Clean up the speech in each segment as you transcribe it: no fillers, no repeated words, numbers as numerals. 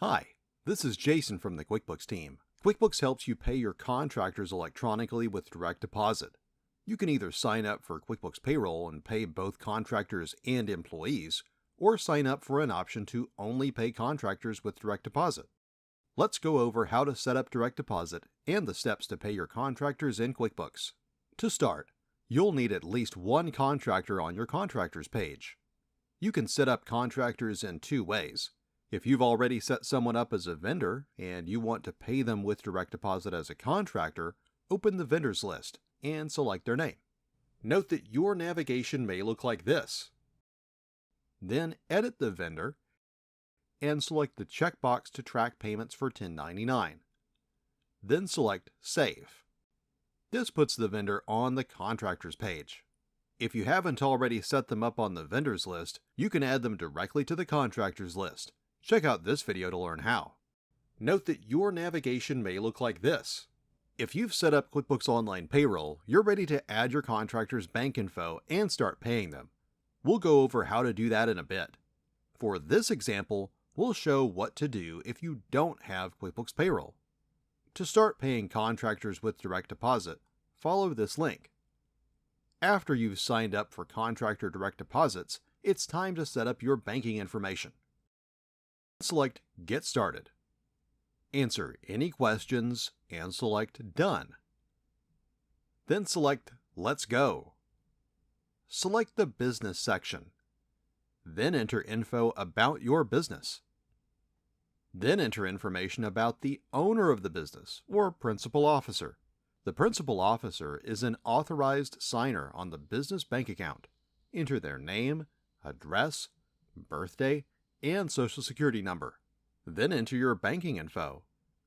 Hi, this is Jason from the QuickBooks team. QuickBooks helps you pay your contractors electronically with direct deposit. You can either sign up for QuickBooks Payroll and pay both contractors and employees, or sign up for an option to only pay contractors with direct deposit. Let's go over how to set up direct deposit and the steps to pay your contractors in QuickBooks. To start, you'll need at least one contractor on your contractors page. You can set up contractors in two ways. If you've already set someone up as a vendor and you want to pay them with direct deposit as a contractor, open the vendors list and select their name. Note that your navigation may look like this. Then edit the vendor and select the checkbox to track payments for 1099. Then select Save. This puts the vendor on the contractors page. If you haven't already set them up on the vendors list, you can add them directly to the contractors list. Check out this video to learn how. Note that your navigation may look like this. If you've set up QuickBooks Online Payroll, you're ready to add your contractors' bank info and start paying them. We'll go over how to do that in a bit. For this example, we'll show what to do if you don't have QuickBooks Payroll. To start paying contractors with direct deposit, follow this link. After you've signed up for contractor direct deposits, it's time to set up your banking information. Select Get Started. Answer any questions and select Done. Then select Let's Go. Select the Business section. Then enter info about your business. Then enter information about the owner of the business or principal officer. The principal officer is an authorized signer on the business bank account. Enter their name, address, birthday, and social security number. Then enter your banking info.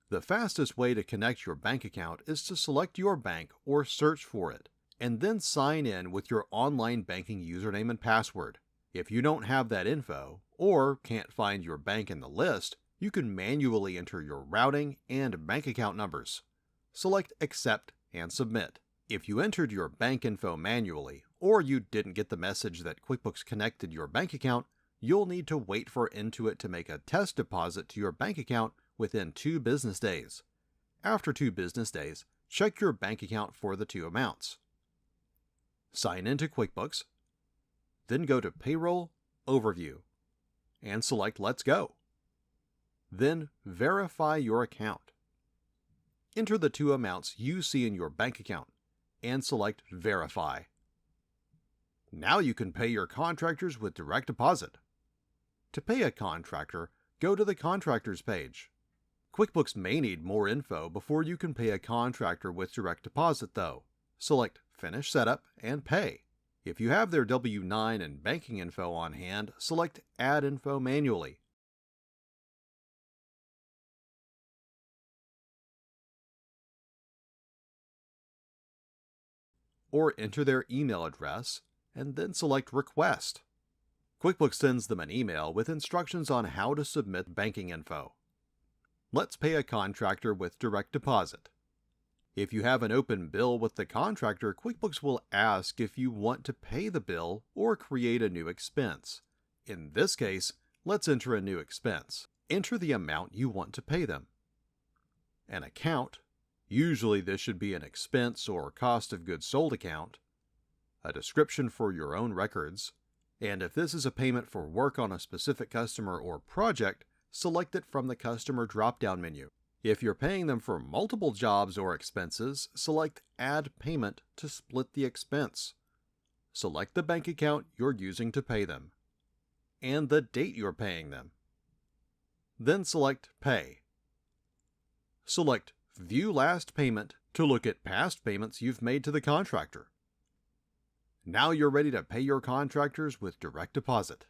The fastest way to connect your bank account is to select your bank or search for it, and then sign in with your online banking username and password. If you don't have that info, or can't find your bank in the list, you can manually enter your routing and bank account numbers. Select Accept and Submit. If you entered your bank info manually, or you didn't get the message that QuickBooks connected your bank account, you'll need to wait for Intuit to make a test deposit to your bank account within 2 business days. After 2 business days, check your bank account for the 2 amounts. Sign into QuickBooks, then go to Payroll Overview, and select Let's Go. Then verify your account. Enter the 2 amounts you see in your bank account, and select Verify. Now you can pay your contractors with direct deposit. To pay a contractor, go to the Contractors page. QuickBooks may need more info before you can pay a contractor with direct deposit though. Select Finish Setup and Pay. If you have their W-9 and banking info on hand, select Add Info manually. Or enter their email address and then select Request. QuickBooks sends them an email with instructions on how to submit banking info. Let's pay a contractor with direct deposit. If you have an open bill with the contractor, QuickBooks will ask if you want to pay the bill or create a new expense. In this case, let's enter a new expense. Enter the amount you want to pay them. An account. Usually this should be an expense or cost of goods sold account. A description for your own records. And if this is a payment for work on a specific customer or project, select it from the Customer drop-down menu. If you're paying them for multiple jobs or expenses, select Add Payment to split the expense. Select the bank account you're using to pay them, and the date you're paying them. Then select Pay. Select View Last Payment to look at past payments you've made to the contractor. Now you're ready to pay your contractors with direct deposit.